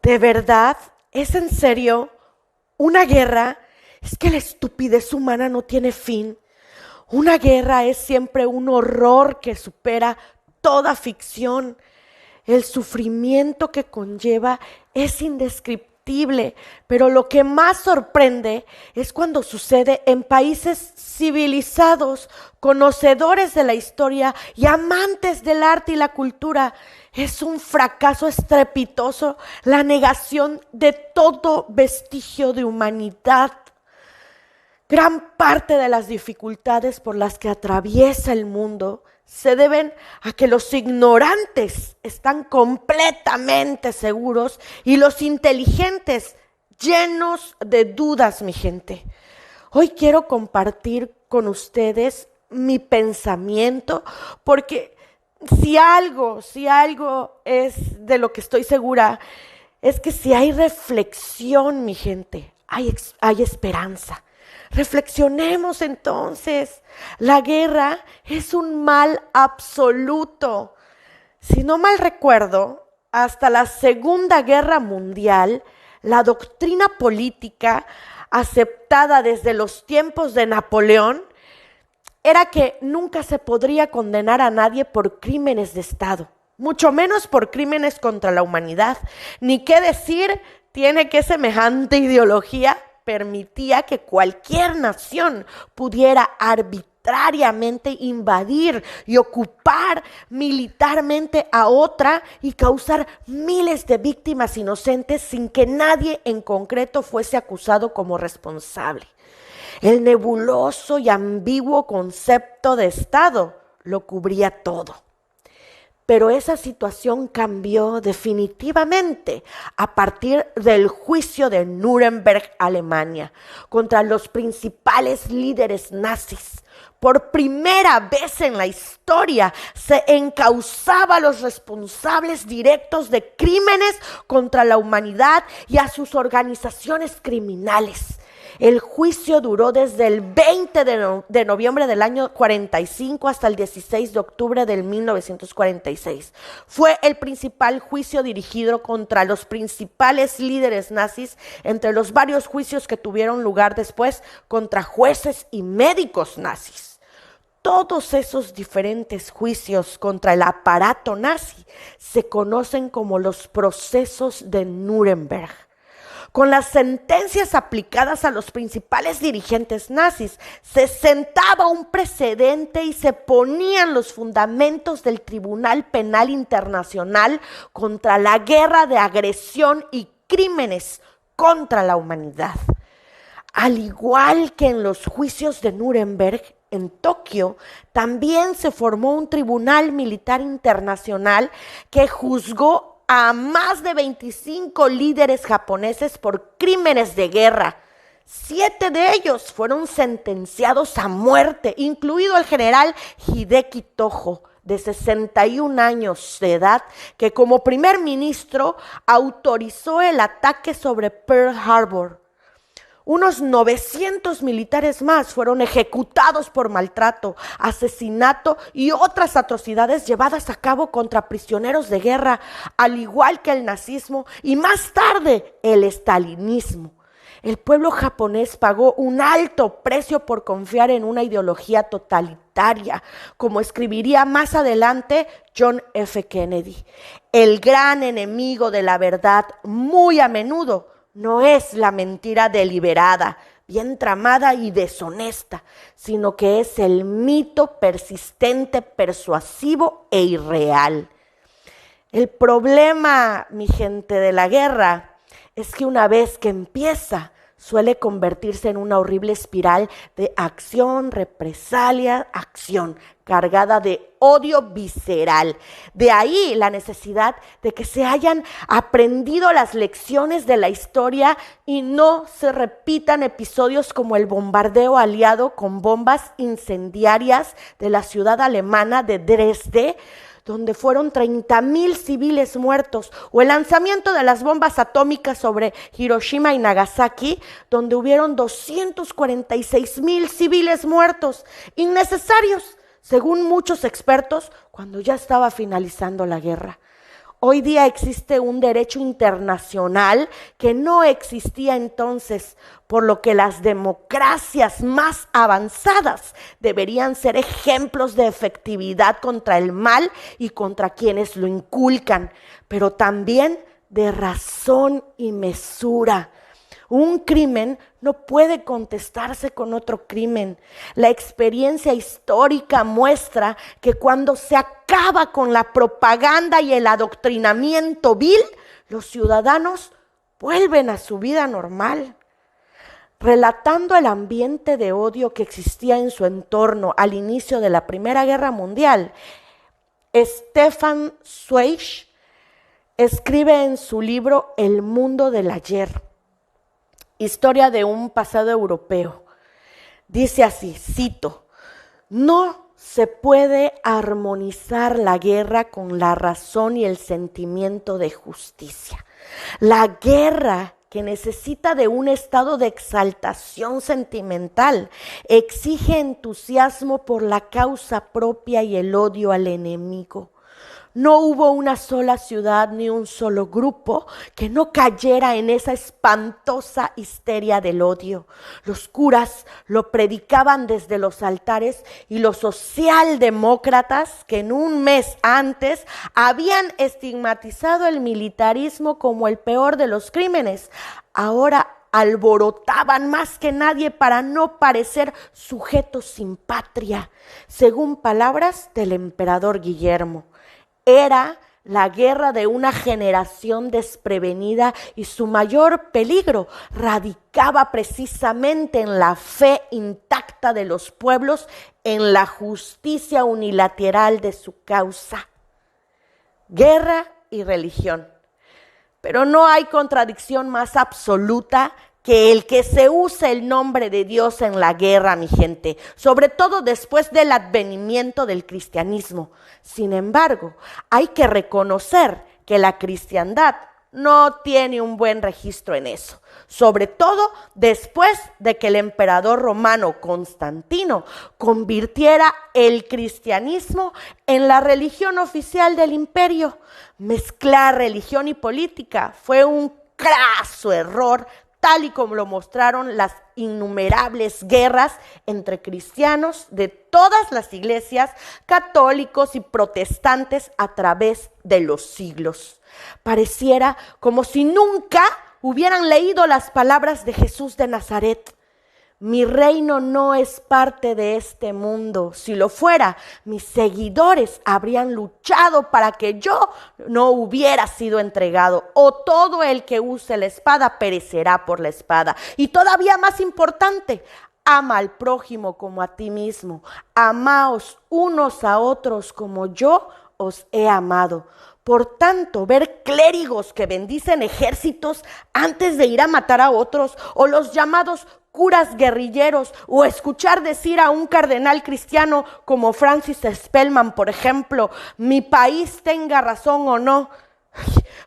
¿De verdad? ¿Es en serio? ¿Una guerra? Es que la estupidez humana no tiene fin. Una guerra es siempre un horror que supera toda ficción. El sufrimiento que conlleva es indescriptible, pero lo que más sorprende es cuando sucede en países civilizados, conocedores de la historia y amantes del arte y la cultura. Es un fracaso estrepitoso, la negación de todo vestigio de humanidad. Gran parte de las dificultades por las que atraviesa el mundo se deben a que los ignorantes están completamente seguros y los inteligentes llenos de dudas, mi gente. Hoy quiero compartir con ustedes mi pensamiento porque si algo es de lo que estoy segura, es que si hay reflexión, mi gente, hay esperanza. Reflexionemos entonces. La guerra es un mal absoluto. Si no mal recuerdo, hasta la Segunda Guerra Mundial, la doctrina política aceptada desde los tiempos de Napoleón era que nunca se podría condenar a nadie por crímenes de Estado, mucho menos por crímenes contra la humanidad. Ni qué decir tiene que semejante ideología permitía que cualquier nación pudiera arbitrariamente invadir y ocupar militarmente a otra y causar miles de víctimas inocentes sin que nadie en concreto fuese acusado como responsable. El nebuloso y ambiguo concepto de Estado lo cubría todo. Pero esa situación cambió definitivamente a partir del juicio de Nuremberg, Alemania, contra los principales líderes nazis. Por primera vez en la historia se encausaba a los responsables directos de crímenes contra la humanidad y a sus organizaciones criminales. El juicio duró desde el 20 de noviembre del año 45 hasta el 16 de octubre del 1946. Fue el principal juicio dirigido contra los principales líderes nazis, entre los varios juicios que tuvieron lugar después contra jueces y médicos nazis. Todos esos diferentes juicios contra el aparato nazi se conocen como los procesos de Nuremberg. Con las sentencias aplicadas a los principales dirigentes nazis, se sentaba un precedente y se ponían los fundamentos del Tribunal Penal Internacional contra la guerra de agresión y crímenes contra la humanidad. Al igual que en los juicios de Nuremberg, en Tokio también se formó un tribunal militar internacional que juzgó a más de 25 líderes japoneses por crímenes de guerra. 7 de ellos fueron sentenciados a muerte, incluido el general Hideki Tojo, de 61 años de edad, que como primer ministro autorizó el ataque sobre Pearl Harbor. Unos 900 militares más fueron ejecutados por maltrato, asesinato y otras atrocidades llevadas a cabo contra prisioneros de guerra, al igual que el nazismo y más tarde el estalinismo. El pueblo japonés pagó un alto precio por confiar en una ideología totalitaria, como escribiría más adelante John F. Kennedy. El gran enemigo de la verdad muy a menudo no es la mentira deliberada, bien tramada y deshonesta, sino que es el mito persistente, persuasivo e irreal. El problema, mi gente, de la guerra es que una vez que empieza, suele convertirse en una horrible espiral de acción, represalia, acción, cargada de odio visceral. De ahí la necesidad de que se hayan aprendido las lecciones de la historia y no se repitan episodios como el bombardeo aliado con bombas incendiarias de la ciudad alemana de Dresde, donde fueron 30,000 civiles muertos, o el lanzamiento de las bombas atómicas sobre Hiroshima y Nagasaki, donde hubieron 246,000 civiles muertos, innecesarios, según muchos expertos, cuando ya estaba finalizando la guerra. Hoy día existe un derecho internacional que no existía entonces, por lo que las democracias más avanzadas deberían ser ejemplos de efectividad contra el mal y contra quienes lo inculcan, pero también de razón y mesura. Un crimen no puede contestarse con otro crimen. La experiencia histórica muestra que cuando se acaba con la propaganda y el adoctrinamiento vil, los ciudadanos vuelven a su vida normal. Relatando el ambiente de odio que existía en su entorno al inicio de la Primera Guerra Mundial, Stefan Zweig escribe en su libro El mundo del ayer, historia de un pasado europeo. Dice así, cito: no se puede armonizar la guerra con la razón y el sentimiento de justicia. La guerra, que necesita de un estado de exaltación sentimental, exige entusiasmo por la causa propia y el odio al enemigo. No hubo una sola ciudad ni un solo grupo que no cayera en esa espantosa histeria del odio. Los curas lo predicaban desde los altares y los socialdemócratas, que en un mes antes habían estigmatizado el militarismo como el peor de los crímenes, ahora alborotaban más que nadie para no parecer sujetos sin patria, según palabras del emperador Guillermo. Era la guerra de una generación desprevenida y su mayor peligro radicaba precisamente en la fe intacta de los pueblos, en la justicia unilateral de su causa. Guerra y religión. Pero no hay contradicción más absoluta que el que se use el nombre de Dios en la guerra, mi gente, sobre todo después del advenimiento del cristianismo. Sin embargo, hay que reconocer que la cristiandad no tiene un buen registro en eso, sobre todo después de que el emperador romano Constantino convirtiera el cristianismo en la religión oficial del imperio. Mezclar religión y política fue un craso error, tal y como lo mostraron las innumerables guerras entre cristianos de todas las iglesias, católicos y protestantes a través de los siglos. Pareciera como si nunca hubieran leído las palabras de Jesús de Nazaret. Mi reino no es parte de este mundo. Si lo fuera, mis seguidores habrían luchado para que yo no hubiera sido entregado. O todo el que use la espada perecerá por la espada. Y todavía más importante, ama al prójimo como a ti mismo. Amaos unos a otros como yo os he amado. Por tanto, ver clérigos que bendicen ejércitos antes de ir a matar a otros, o los llamados curas guerrilleros, o escuchar decir a un cardenal cristiano como Francis Spellman, por ejemplo, mi país tenga razón o no,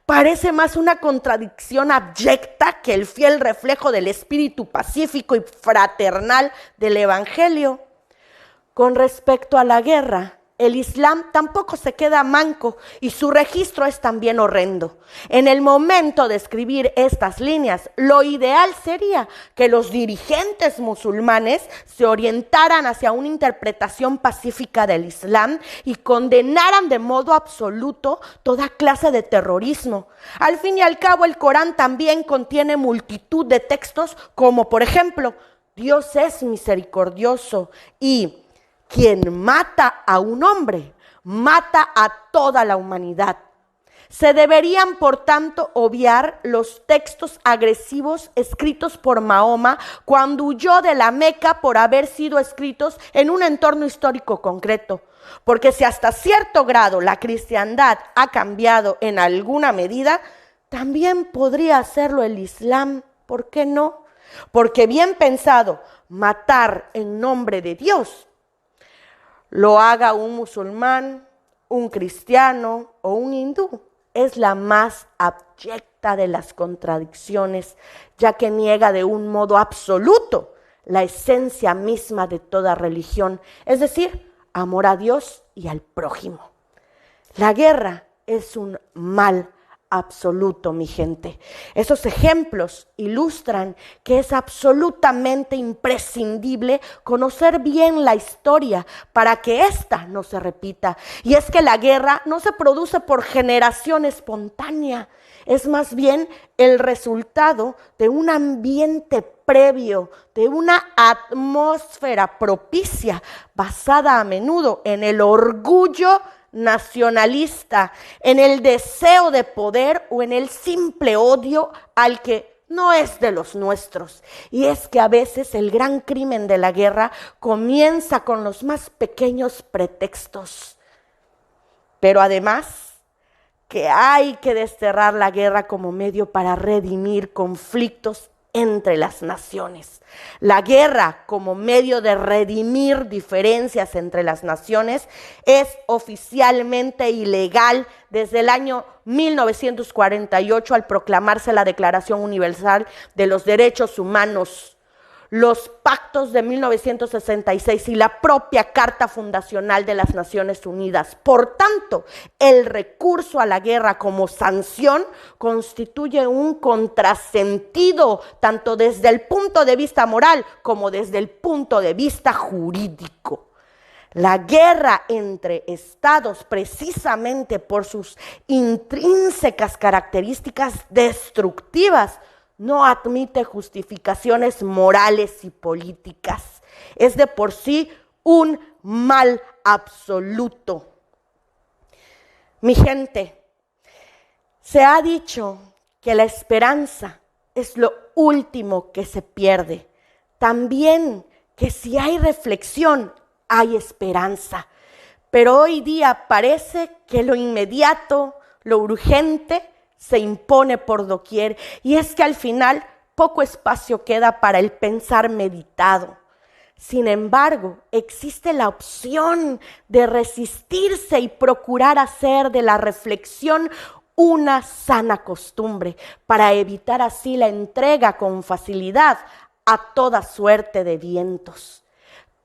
parece más una contradicción abyecta que el fiel reflejo del espíritu pacífico y fraternal del Evangelio. Con respecto a la guerra, el Islam tampoco se queda manco y su registro es también horrendo. En el momento de escribir estas líneas, lo ideal sería que los dirigentes musulmanes se orientaran hacia una interpretación pacífica del Islam y condenaran de modo absoluto toda clase de terrorismo. Al fin y al cabo, el Corán también contiene multitud de textos como, por ejemplo, Dios es misericordioso y quien mata a un hombre, mata a toda la humanidad. Se deberían, por tanto, obviar los textos agresivos escritos por Mahoma cuando huyó de la Meca por haber sido escritos en un entorno histórico concreto. Porque si hasta cierto grado la cristiandad ha cambiado en alguna medida, también podría hacerlo el Islam. ¿Por qué no? Porque bien pensado, matar en nombre de Dios, lo haga un musulmán, un cristiano o un hindú, es la más abyecta de las contradicciones, ya que niega de un modo absoluto la esencia misma de toda religión, es decir, amor a Dios y al prójimo. La guerra es un mal absoluto, mi gente. Esos ejemplos ilustran que es absolutamente imprescindible conocer bien la historia para que ésta no se repita. Y es que la guerra no se produce por generación espontánea, es más bien el resultado de un ambiente previo, de una atmósfera propicia, basada a menudo en el orgullo nacionalista, en el deseo de poder o en el simple odio al que no es de los nuestros. Y es que a veces el gran crimen de la guerra comienza con los más pequeños pretextos. Pero además que hay que desterrar la guerra como medio para redimir conflictos entre las naciones. La guerra como medio de redimir diferencias entre las naciones es oficialmente ilegal desde el año 1948 al proclamarse la Declaración Universal de los Derechos Humanos, los pactos de 1966 y la propia Carta Fundacional de las Naciones Unidas. Por tanto, el recurso a la guerra como sanción constituye un contrasentido tanto desde el punto de vista moral como desde el punto de vista jurídico. La guerra entre estados, precisamente por sus intrínsecas características destructivas, no admite justificaciones morales y políticas. Es de por sí un mal absoluto. Mi gente, se ha dicho que la esperanza es lo último que se pierde. También que si hay reflexión, hay esperanza. Pero hoy día parece que lo inmediato, lo urgente, se impone por doquier, y es que al final poco espacio queda para el pensar meditado. Sin embargo, existe la opción de resistirse y procurar hacer de la reflexión una sana costumbre, para evitar así la entrega con facilidad a toda suerte de vientos.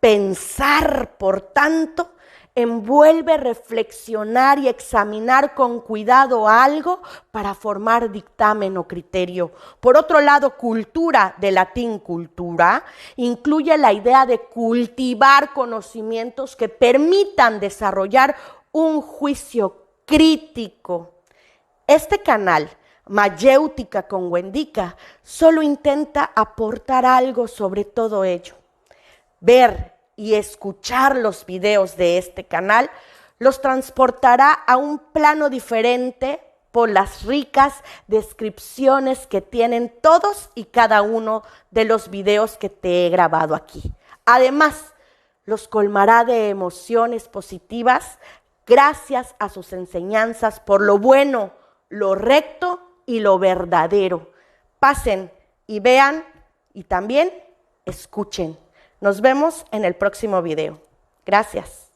Pensar, por tanto, envuelve reflexionar y examinar con cuidado algo para formar dictamen o criterio. Por otro lado, cultura, de latín cultura, incluye la idea de cultivar conocimientos que permitan desarrollar un juicio crítico. Este canal, Mayéutica con Wendica, solo intenta aportar algo sobre todo ello. Ver y escuchar los videos de este canal los transportará a un plano diferente por las ricas descripciones que tienen todos y cada uno de los videos que te he grabado aquí. Además, los colmará de emociones positivas gracias a sus enseñanzas por lo bueno, lo recto y lo verdadero. Pasen y vean y también escuchen. Nos vemos en el próximo video. Gracias.